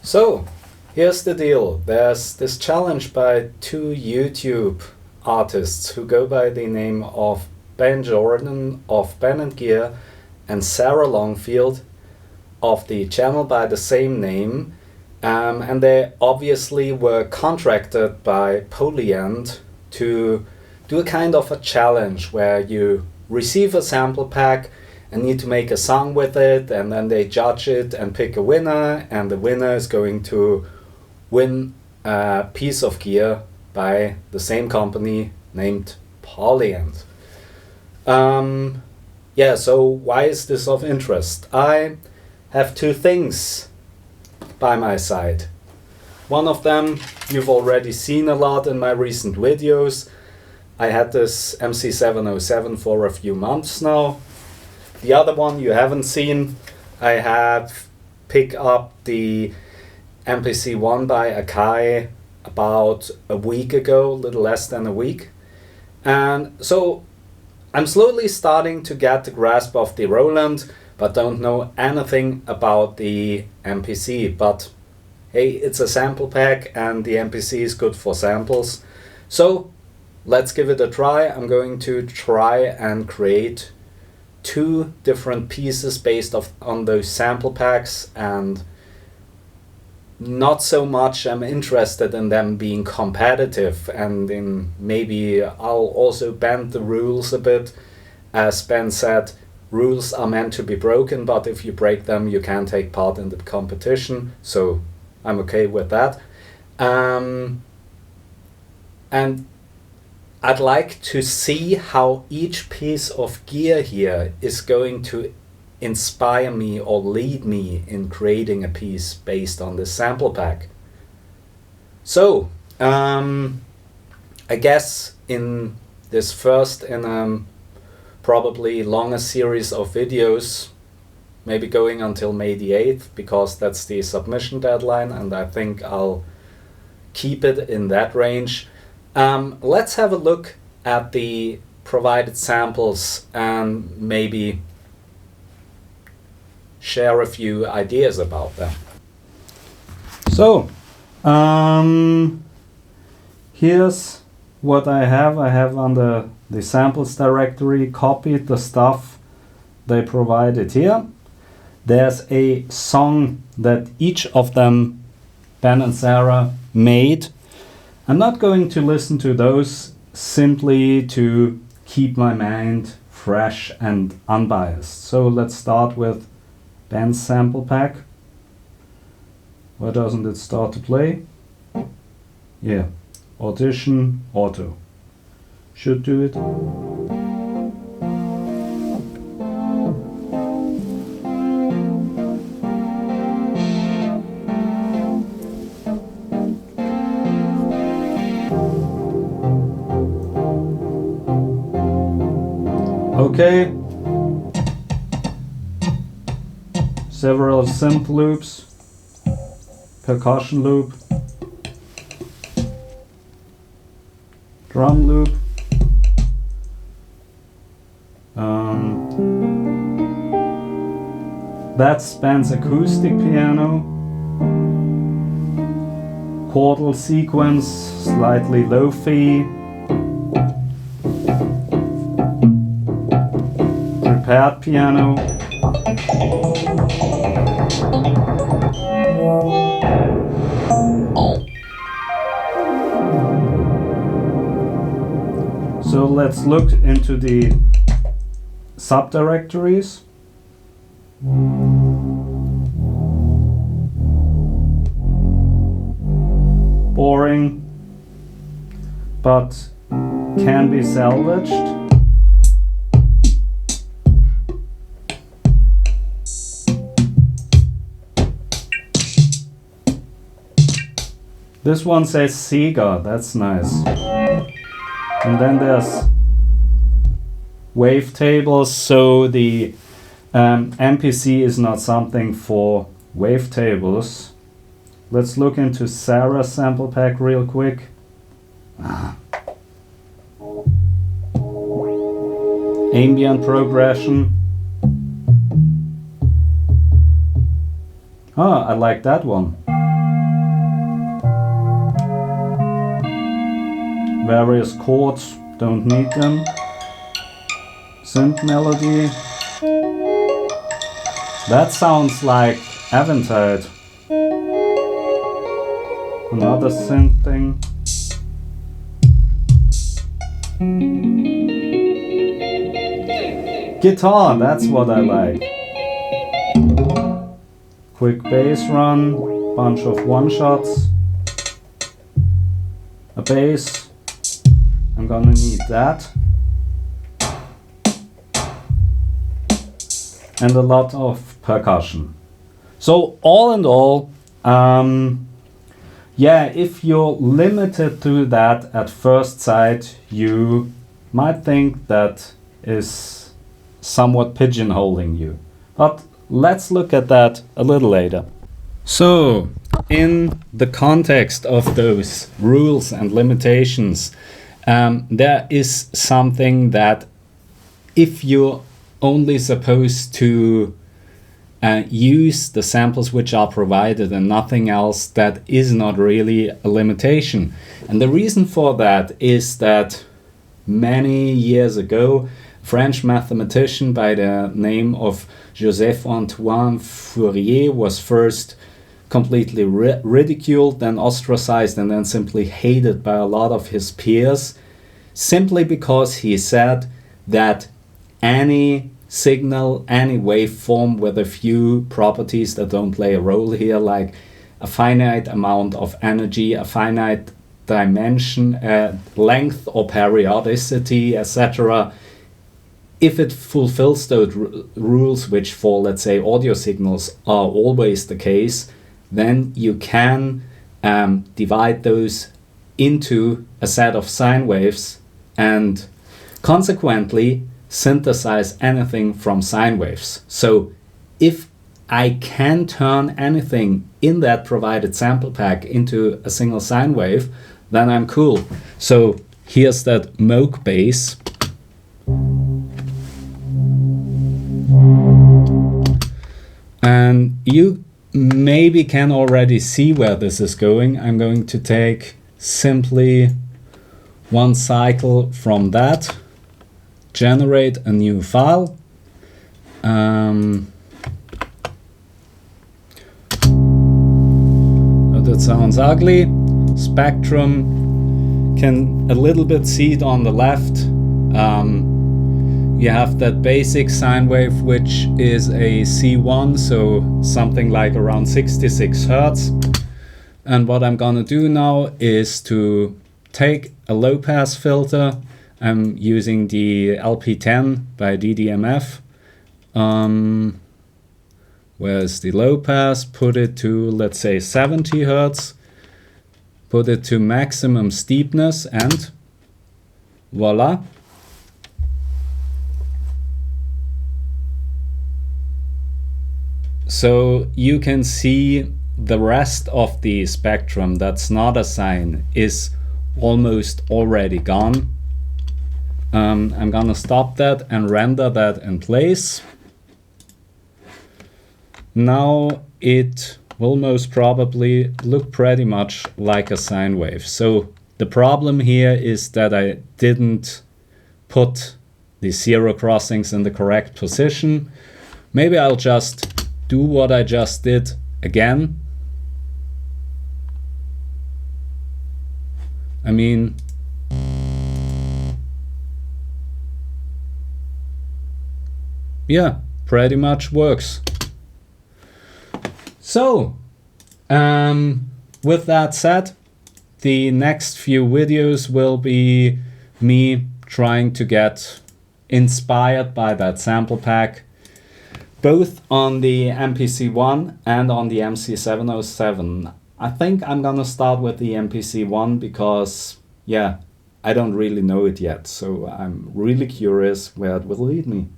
So, here's the deal. There's this challenge by two YouTube artists who go by the name of Ben Jordan of Benn and Sarah Longfield of the channel by the same name. And they obviously were contracted by Polyend to do a kind of a challenge where you receive a sample pack and need to make a song with it, and then they judge it and pick a winner, and the winner is going to win a piece of gear by the same company named Polyend. So why is this of interest? I have two things by my side. One of them you've already seen a lot in my recent videos. I had this MC707 for a few months now. The other one you haven't seen, I have picked up the MPC-1 by Akai about a week ago, a little less than a week. And so I'm slowly starting to get the grasp of the Roland, but don't know anything about the MPC. But hey, it's a sample pack and the MPC is good for samples. So let's give it a try. I'm going to try and create two different pieces based on those sample packs, and not so much I'm interested in them being competitive, and in maybe I'll also bend the rules a bit. As Ben said, rules are meant to be broken, but if you break them you can take part in the competition, so I'm okay with that. And I'd like to see how each piece of gear here is going to inspire me or lead me in creating a piece based on this sample pack. So, I guess in this first probably longer series of videos, maybe going until May the 8th, because that's the submission deadline, and I think I'll keep it in that range. Let's have a look at the provided samples and maybe share a few ideas about them. So, here's what I have. I have under the samples directory copied the stuff they provided here. There's a song that each of them, Ben and Sarah, made. I'm not going to listen to those, simply to keep my mind fresh and unbiased. So let's start with Benn's sample pack. Why doesn't it start to play? Yeah, audition, auto. Should do it. Okay, several synth loops, percussion loop, drum loop, that's Benn's acoustic piano, chordal sequence, slightly lo-fi, prepared piano, so let's look into the subdirectories. Boring, but can be salvaged. This one says Sega, that's nice. And then there's wavetables, so the MPC is not something for wavetables. Let's look into Sarah's sample pack real quick. Ambient progression. I like that one. various chords, don't need them. Synth melody. That sounds like Eventide. Another synth thing. Guitar, that's what I like. Quick bass run, bunch of one-shots. A bass, I'm gonna need that. And a lot of percussion. So all in all, yeah, if you're limited to that at first sight, you might think that is somewhat pigeonholing you. But let's look at that a little later. So, in the context of those rules and limitations, there is something that if you're only supposed to use the samples which are provided and nothing else, that is not really a limitation. And the reason for that is that many years ago, a French mathematician by the name of Joseph-Antoine Fourier was first completely ridiculed, then ostracized, and then simply hated by a lot of his peers, simply because he said that any signal, any waveform with a few properties that don't play a role here, like a finite amount of energy, a finite dimension, length or periodicity, etc., if it fulfills those rules, which for, let's say, audio signals are always the case, then you can divide those into a set of sine waves and consequently synthesize anything from sine waves. So if I can turn anything in that provided sample pack into a single sine wave, then I'm cool. So here's that Moog bass. And you maybe can already see where this is going. I'm going to take simply one cycle from that, generate a new file. Oh, that sounds ugly. Spectrum, can a little bit see it on the left. You have that basic sine wave, which is a C1, so something like around 66 Hertz. And what I'm gonna do now is to take a low pass filter. I'm using the LP10 by DDMF. Where's the low pass? Put it to, let's say, 70 Hertz. Put it to maximum steepness and voila. So you can see the rest of the spectrum that's not a sine is almost already gone. I'm gonna stop that and render that in place. Now it will most probably look pretty much like a sine wave. So the problem here is that I didn't put the zero crossings in the correct position. Maybe I'll just do what I just did again. I mean, yeah, pretty much works. So, with that said, the next few videos will be me trying to get inspired by that sample pack, both on the MPC-1 and on the MC707. I think I'm gonna start with the MPC-1 because, yeah, I don't really know it yet, so I'm really curious where it will lead me.